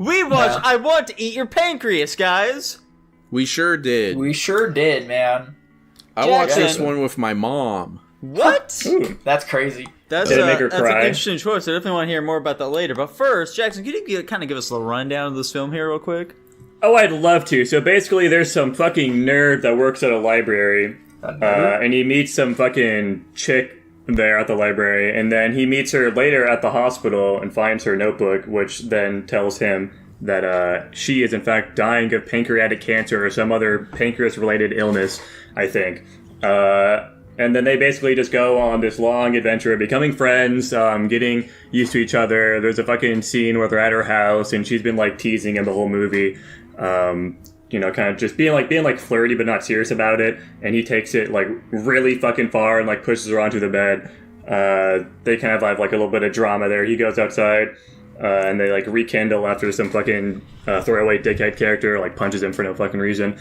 We watched I Want to Eat Your Pancreas, guys. We sure did. We sure did, man. I watched this one with my mom. What? Ooh, that's crazy. That's Did it an make her cry? interesting choice. I definitely want to hear more about that later. But first, Jackson, can you kind of give us a rundown of this film here real quick? Oh, I'd love to. So basically, there's some fucking nerd that works at a library, and he meets some fucking chick there at the library, and then he meets her later at the hospital and finds her notebook, which then tells him that she is in fact dying of pancreatic cancer or some other pancreas-related illness, I think. And then they basically just go on this long adventure of becoming friends, getting used to each other. There's a fucking scene where they're at her house, and she's been like teasing him the whole movie. You know, kind of just being like flirty but not serious about it. And he takes it like really fucking far and like pushes her onto the bed. They kind of have like a little bit of drama there. He goes outside, and they like rekindle after some fucking throwaway dickhead character like punches him for no fucking reason.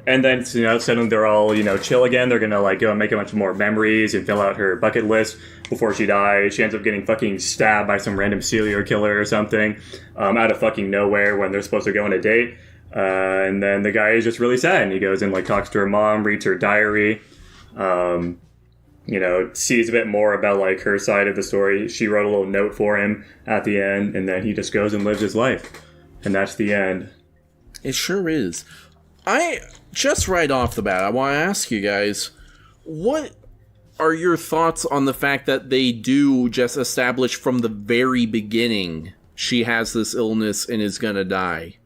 And then, you know, suddenly they're all, you know, chill again. They're gonna, like, go and make a bunch more memories and fill out her bucket list before she dies. She ends up getting fucking stabbed by some random serial killer or something out of fucking nowhere when they're supposed to go on a date. And then the guy is just really sad. And he goes and, like, talks to her mom, reads her diary, you know, sees a bit more about, like, her side of the story. She wrote a little note for him at the end, and then he just goes and lives his life. And that's the end. It sure is. Just right off the bat, I want to ask you guys, what are your thoughts on the fact that they do just establish from the very beginning she has this illness and is gonna die?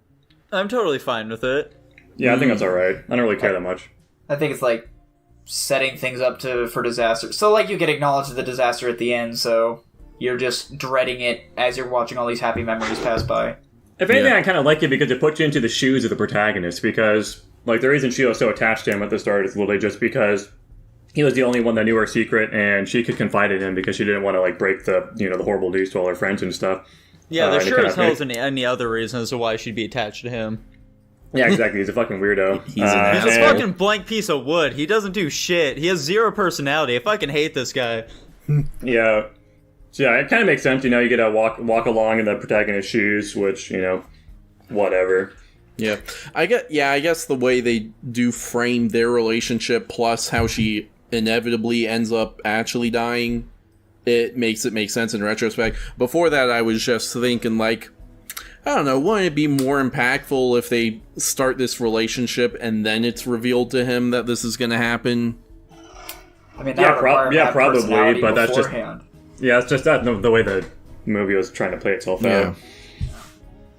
I'm totally fine with it. Yeah, I think that's alright. I don't really care that much. I think it's like setting things up for disaster. So like you get acknowledged the disaster at the end, so you're just dreading it as you're watching all these happy memories pass by. If anything, I kind of like it because it puts you into the shoes of the protagonist, because, like, the reason she was so attached to him at the start is literally just because he was the only one that knew her secret, and she could confide in him because she didn't want to, like, break the, you know, the horrible news to all her friends and stuff. Yeah, there sure as hell isn't any other reason as to why she'd be attached to him. Yeah, exactly. He's a fucking weirdo. He's an He's a fucking blank piece of wood. He doesn't do shit. He has zero personality. I fucking hate this guy. Yeah. So, yeah, it kind of makes sense. You know, you get to walk along in the protagonist's shoes, which, you know, whatever. Yeah. I guess the way they do frame their relationship plus how she inevitably ends up actually dying, it makes it make sense in retrospect. Before that, I was just thinking, like, I don't know, wouldn't it be more impactful if they start this relationship and then it's revealed to him that this is going to happen? I mean, that probably, but that's just... beforehand. Yeah, it's just that the way the movie was trying to play itself out.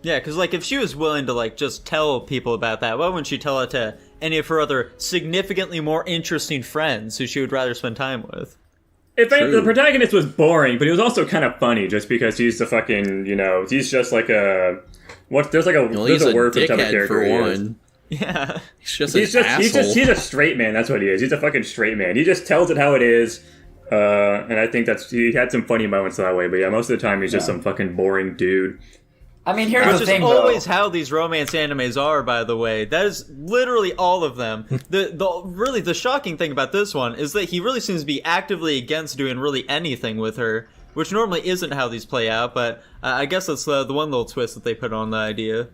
Yeah, because, like, if she was willing to, like, just tell people about that, why wouldn't she tell it to any of her other significantly more interesting friends who she would rather spend time with? If the protagonist was boring, but he was also kind of funny just because he's the fucking, you know, he's just like a... There's a word for the type of character for he one. is. Yeah. He's a a straight man, that's what he is. He's a fucking straight man. He just tells it how it is, and I think he had some funny moments that way, but yeah, most of the time he's just some fucking boring dude. I mean, here's the thing, though. Which is always how these romance animes are, by the way. That is literally all of them. The shocking thing about this one is that he really seems to be actively against doing really anything with her, which normally isn't how these play out, but I guess that's the one little twist that they put on the idea.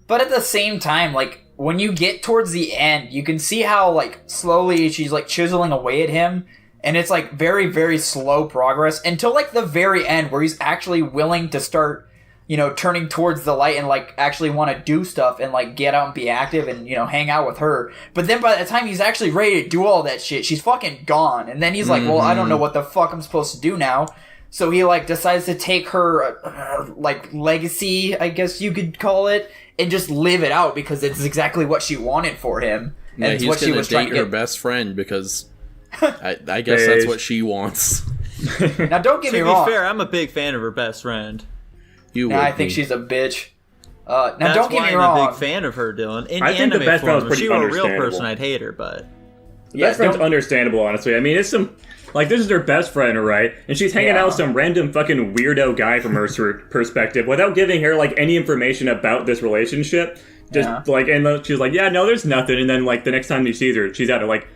But at the same time, like, when you get towards the end, you can see how, like, slowly she's, like, chiseling away at him, and it's, like, very, very slow progress until, like, the very end where he's actually willing to start, you know, turning towards the light and, like, actually want to do stuff and, like, get out and be active and, you know, hang out with her. But then by the time he's actually ready to do all that shit, she's fucking gone. And then he's like, well, I don't know what the fuck I'm supposed to do now. So he, like, decides to take her, like, legacy, I guess you could call it, and just live it out because it's exactly what she wanted for him. Yeah, and he's what she was trying to her get. best friend because I guess that's what she wants. Now, don't get me wrong. To be fair, I'm a big fan of her best friend. I think she's a bitch. Now, That's don't get why me I'm wrong. a big fan of her, Dylan. In I think the anime best friend was form, if pretty she were a real understandable. person, I'd hate her, but... Best friend's understandable, honestly. I mean, it's some... Like, this is her best friend, right? And she's hanging out with some random fucking weirdo guy from her perspective without giving her, like, any information about this relationship. Just, like, and she's like, yeah, no, there's nothing. And then, like, the next time he sees her, she's out of, like,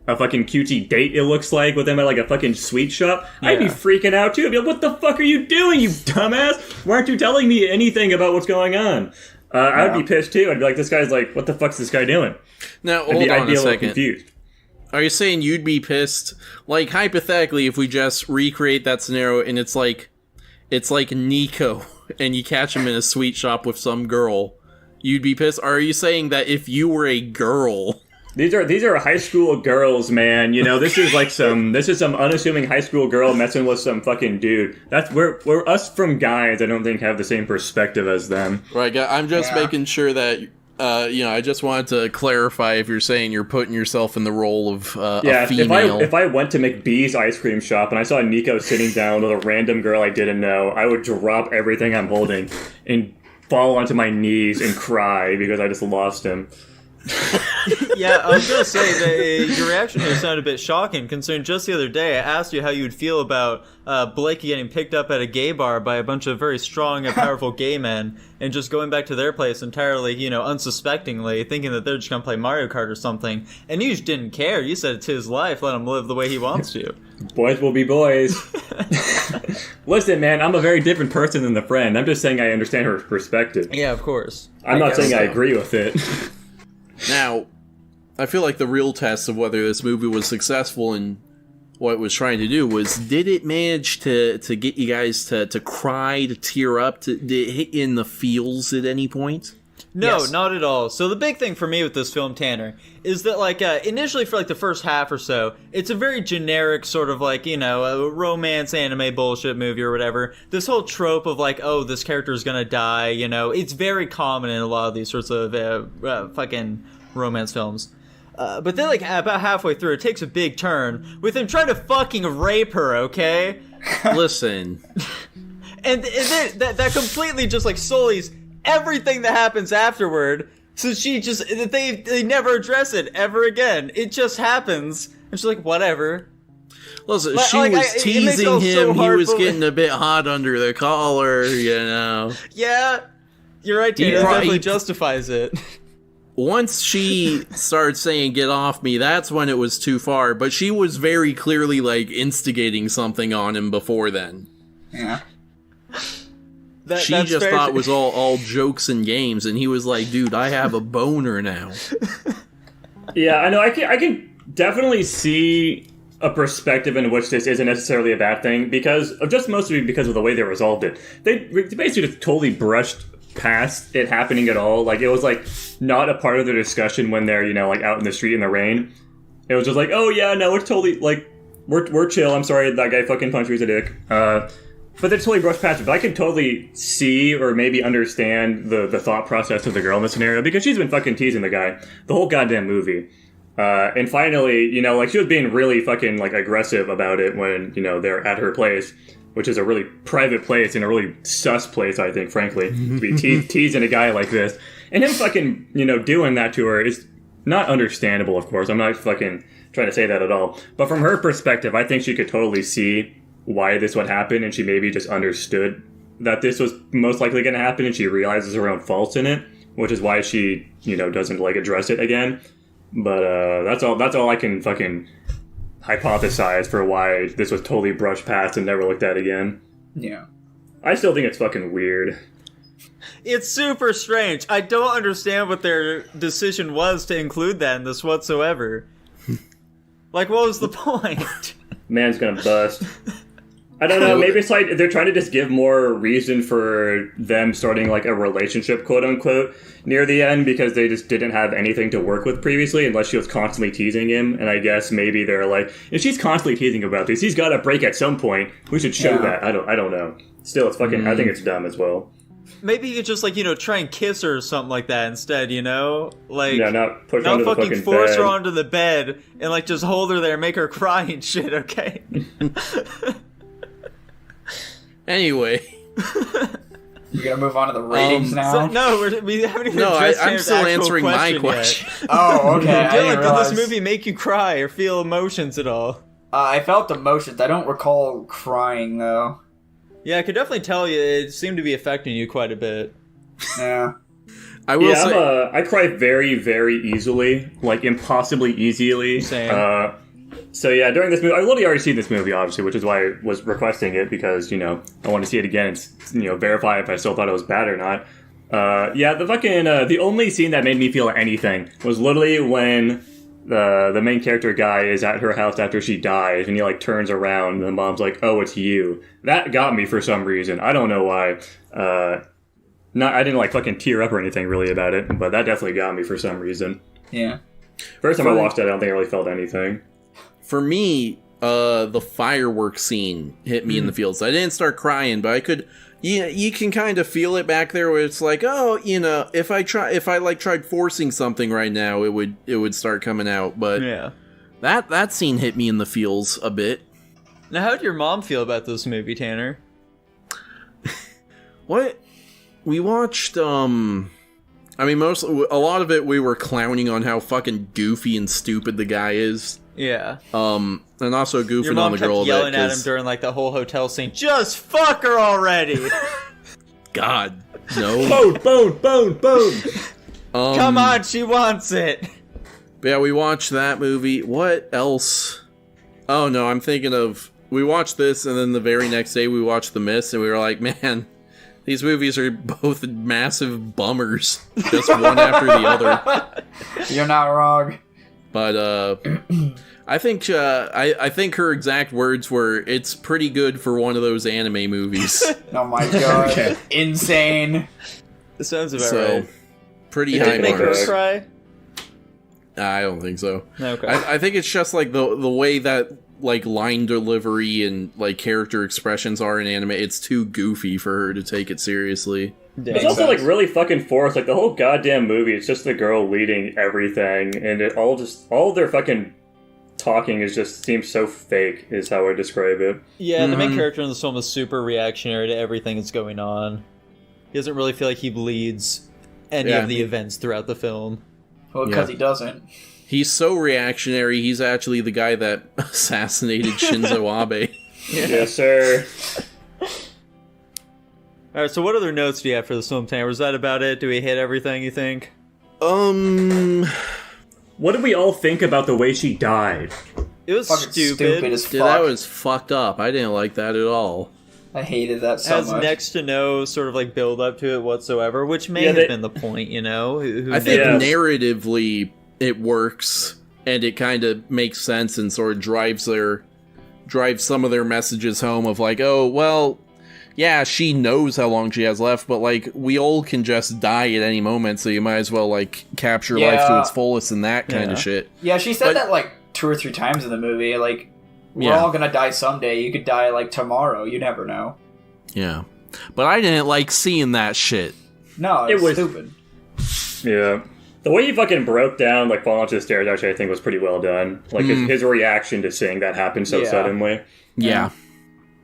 a fucking cutesy date, it looks like, with them at like a fucking sweet shop, I'd be freaking out too. I'd be like, what the fuck are you doing, you dumbass? Why aren't you telling me anything about what's going on? I would be pissed too. I'd be like, this guy's like, what the fuck's this guy doing? Now, hold on a a little second. confused. Are you saying you'd be pissed? Like, hypothetically, if we just recreate that scenario and it's like Nico and you catch him in a sweet shop with some girl, you'd be pissed? Or are you saying that if you were a girl... These are high school girls, man. You know, this is some unassuming high school girl messing with some fucking dude. We're us from guys, I don't think, have the same perspective as them. Right, I'm just making sure that, I just wanted to clarify if you're saying you're putting yourself in the role of a female. If I went to McBee's ice cream shop and I saw Nico sitting down with a random girl I didn't know, I would drop everything I'm holding and fall onto my knees and cry because I just lost him. Yeah, I was gonna say that your reaction here sounded a bit shocking, considering just the other day I asked you how you would feel about Blakey getting picked up at a gay bar by a bunch of very strong and powerful gay men and just going back to their place entirely, unsuspectingly, thinking that they're just gonna play Mario Kart or something, and you just didn't care. You said it's his life, let him live the way he wants to. Boys will be boys. Listen, man, I'm a very different person than the friend. I'm just saying I understand her perspective. Yeah, of course. I'm not saying I agree with it. Now, I feel like the real test of whether this movie was successful in what it was trying to do was, did it manage to get you guys to cry, to tear up, did it hit you in the feels at any point? No, Yes. not at all. So the big thing for me with this film, Tanner, is that initially for the first half or so, it's a very generic sort of a romance anime bullshit movie or whatever. This whole trope of oh, this character is gonna die, it's very common in a lot of these sorts of fucking romance films. But then about halfway through, it takes a big turn with him trying to fucking rape her, okay? Listen. and then that completely just sullies everything that happens afterward. So they never address it ever again. It just happens. And she's like, whatever. Listen, she was teasing him. He was getting a bit hot under the collar, Yeah, you're right, Tanner. That definitely justifies it. Once she started saying, get off me, that's when it was too far. But she was very clearly, instigating something on him before then. Yeah. She just thought it was all jokes and games, and he was like, dude, I have a boner now. Yeah, I know. I can definitely see a perspective in which this isn't necessarily a bad thing, mostly because of the way they resolved it. They basically just totally brushed past it happening at all. It was not a part of the discussion when they're out in the street in the rain. It was just oh yeah, no, it's totally we're chill. I'm sorry that guy fucking punched me as a dick. But they totally brushed past it. But I can totally see or maybe understand the thought process of the girl in this scenario, because she's been fucking teasing the guy the whole goddamn movie. And finally, she was being really fucking aggressive about it when they're at her place, which is a really private place and a really sus place, I think, frankly, to be teasing a guy like this. And him fucking, doing that to her is not understandable, of course. I'm not fucking trying to say that at all. But from her perspective, I think she could totally see why this would happen, and she maybe just understood that this was most likely going to happen, and she realizes her own faults in it, which is why she, doesn't address it again. But that's all I can fucking hypothesize for why this was totally brushed past and never looked at again. Yeah. I still think it's fucking weird. It's super strange. I don't understand what their decision was to include that in this whatsoever. What was the point? Man's gonna bust. I don't know, maybe it's they're trying to just give more reason for them starting a relationship, quote unquote, near the end, because they just didn't have anything to work with previously unless she was constantly teasing him. And I guess maybe they're if she's constantly teasing about this, he's gotta break at some point. We should show that. I don't know. Still, it's fucking I think it's dumb as well. Maybe you could just try and kiss her or something like that instead, Yeah, not push her onto the fucking force bed. her onto the bed and just hold her there and make her cry and shit, okay? Anyway. We're gonna move on to the ratings now? We haven't even No, addressed I'm still Tanner's answering my yet. question. Oh, okay. I didn't Did realize. this movie make you cry or feel emotions at all? I felt emotions. I don't recall crying, though. Yeah, I could definitely tell you it seemed to be affecting you quite a bit. Yeah. I will say... I cry very, very easily. Impossibly easily. Same. So yeah, during this movie, I literally already seen this movie, obviously, which is why I was requesting it, because, you know, I want to see it again and, you know, verify if I still thought it was bad or not. Yeah, the only scene that made me feel anything was literally when the main character guy is at her house after she dies, and he, like, turns around, and the mom's like, oh, it's you. That got me for some reason. I don't know why. I didn't, like, fucking tear up or anything, really, about it, but that definitely got me for some reason. Yeah. First time I watched it, I don't think I really felt anything. For me, the fireworks scene hit me in the feels. I didn't start crying, but I could. You can kind of feel it back there, where it's like, oh, you know, if I tried forcing something right now, it would start coming out. But Yeah. that scene hit me in the feels a bit. Now, how did your mom feel about this movie, Tanner? What we watched, I mean, a lot of it we were clowning on how fucking goofy and stupid the guy is. Yeah. And also goofing Your mom on the girl kept yelling at him that during like the whole hotel scene. Just fuck her already! God, no. Bone. Come on, she wants it. But yeah, we watched that movie. What else? Oh no, I'm thinking of, we watched this, and then the very next day we watched The Mist, and we were like, man, these movies are both massive bummers. Just one after the other. You're not wrong. But I think I think her exact words were, "It's pretty good for one of those anime movies." Oh my god. Okay. Insane. This sounds about So right. pretty Did high it make her marks. cry? I don't think so. Okay. I think it's just like the way that like line delivery and like character expressions are in anime. It's too goofy for her to take it seriously. It's also like really fucking forced. Like the whole goddamn movie, it's just the girl leading everything, and all of their fucking talking seems so fake. Is how I describe it. Yeah, the main character in this film is super reactionary to everything that's going on. He doesn't really feel like he bleeds any of the events throughout the film. Well, because he doesn't. He's so reactionary. He's actually the guy that assassinated Shinzo Abe. Yes, sir. Alright, so what other notes do you have for this film, Tanner? Was that about it? Do we hit everything, you think? What did we all think about the way she died? It was Fucking stupid. as fuck. Dude, that was fucked up. I didn't like that at all. I hated that so Has much. next to no sort of like build up to it whatsoever, which may Yeah, have they- been the point, you know? Who I think Yeah. narratively it works, and it kind of makes sense and sort of drives some of their messages home of like, oh, well, yeah, she knows how long she has left, but like we all can just die at any moment, so you might as well like capture life to its fullest and that kind of shit. Yeah, she said But- that like 2 or 3 times in the movie. Like, we're Yeah. all gonna die someday. You could die like tomorrow. You never know. Yeah. But I didn't like seeing that shit. No, It it's was- stupid. Yeah. The way he fucking broke down, like falling onto the stairs, actually, I think was pretty well done. Like his reaction to seeing that happen so Yeah. suddenly. Yeah.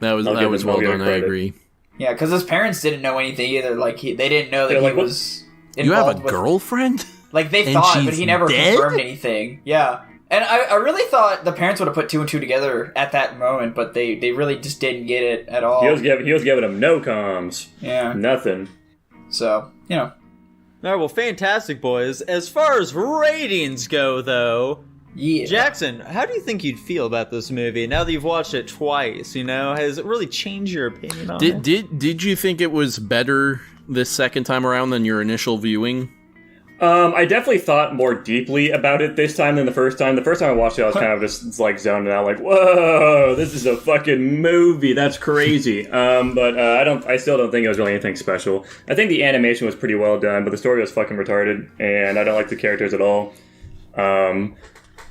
That was I'll give him- well I'll give him done, I credit. agree. Yeah, because his parents didn't know anything either. Like, they didn't know that They're he like, what- was You have a involved with- girlfriend? Like, they And thought, but she's he never dead? confirmed anything. Yeah. And I really thought the parents would have put 2 and 2 together at that moment, but they really just didn't get it at all. He was giving him no comms. Yeah. Nothing. So, you know. Alright, well, fantastic, boys. As far as ratings go, though, Yeah. Jackson, how do you think you'd feel about this movie now that you've watched it twice? You know, has it really changed your opinion on it? Did you think it was better this second time around than your initial viewing? I definitely thought more deeply about it this time than the first time. The first time I watched it, I was kind of just like zoning out, like, "Whoa, this is a fucking movie. That's crazy." But I still don't think it was really anything special. I think the animation was pretty well done, but the story was fucking retarded, and I don't like the characters at all.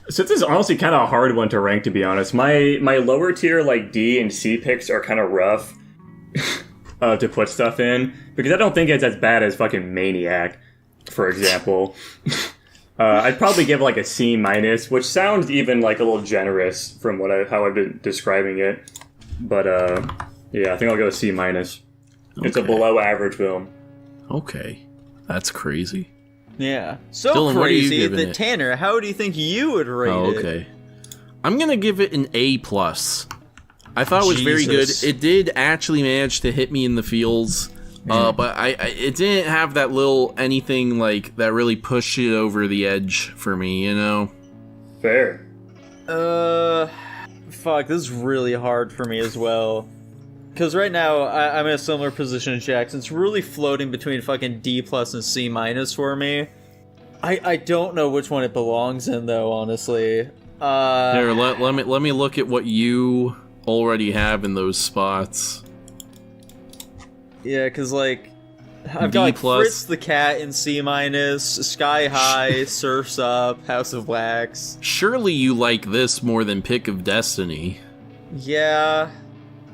So this is honestly kind of a hard one to rank, to be honest. My lower tier, like D and C picks, are kind of rough to put stuff in, because I don't think it's as bad as fucking Maniac, for example. I'd probably give like a C minus, which sounds even like a little generous from how I've been describing it. But yeah, I think I'll go C minus. It's a Okay. below average film. Okay. That's crazy. Yeah. So Dylan, what are you crazy giving that, it? Tanner, how do you think you would rate Oh, it? okay. I'm gonna give it an A+. I thought it was very good. Jesus. It did actually manage to hit me in the feels, but it didn't have that little anything like that really pushed it over the edge for me, you know? Fair. Fuck, this is really hard for me as well. Because right now, I'm in a similar position as Jackson. It's really floating between fucking D+ and C- for me. I don't know which one it belongs in, though, honestly. Here, let me look at what you already have in those spots. Yeah, because, like, I've got like, Fritz the Cat in C-, Sky High, Surf's Up, House of Wax. Surely you like this more than Pick of Destiny. Yeah,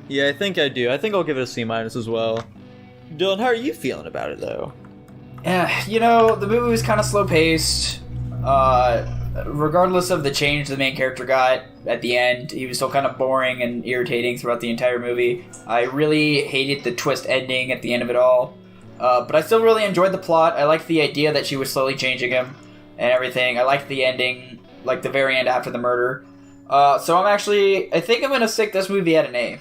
I think I do. I think I'll give it a C- as well. Dylan, how are you feeling about it, though? Yeah, the movie was kind of slow-paced. Regardless of the change the main character got at the end, he was still kind of boring and irritating throughout the entire movie. I really hated the twist ending at the end of it all. But I still really enjoyed the plot. I liked the idea that she was slowly changing him and everything. I liked the ending, like the very end after the murder. So I think I'm going to stick this movie at an A.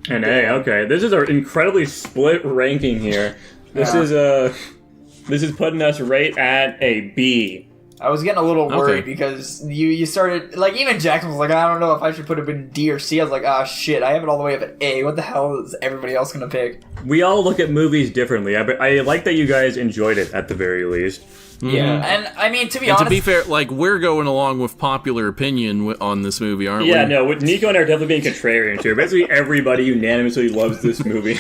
An A, okay. This is an incredibly split ranking here. This is putting us right at a B. I was getting a little worried because you started, like, even Jackson was like, I don't know if I should put it in D or C. I was like, ah, shit, I have it all the way up at A. What the hell is everybody else going to pick? We all look at movies differently. I like that you guys enjoyed it at the very least. Yeah, and I mean, to be honest... to be fair, like, we're going along with popular opinion on this movie, aren't we? Yeah, no, Nico and I are definitely being contrarian here. Basically, everybody unanimously loves this movie.